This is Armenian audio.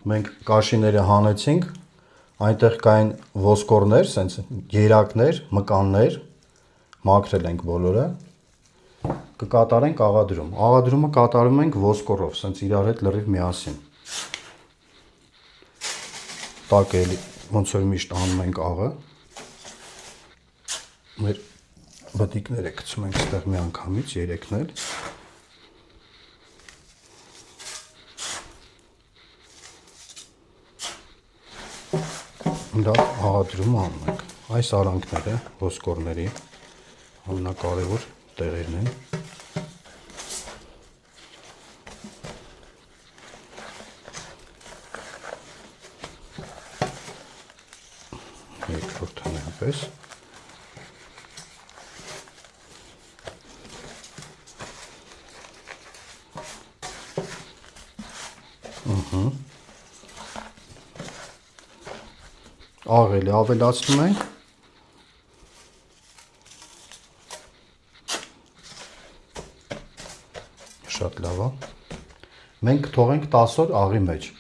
մենք կաշիները հանեցինք, այնտեղ կային ոսկորներ, սենց երակներ, մկաններ, մաքրել ենք բոլորը, կկատարենք աղադրում։ Աղադրումը կատարում ենք ոսկորով, սենց իրար հետ լրիվ միասին։ Տակ էլի ոնց որ միշտ անում ենք աղը։ Մեր բտիկները գցում ենք ստեղ մի անգամից, երեքն էլ։ Դա աղադրումը անում ենք։ Այս արանքները, ոսկորների ամենակարևոր տեղերն են։ Երկրորդը նույնպես։ Աղ էլի ավելացնում ենք։ Շատ լավ է։ Մենք կթողենք 10 օր աղի մեջ։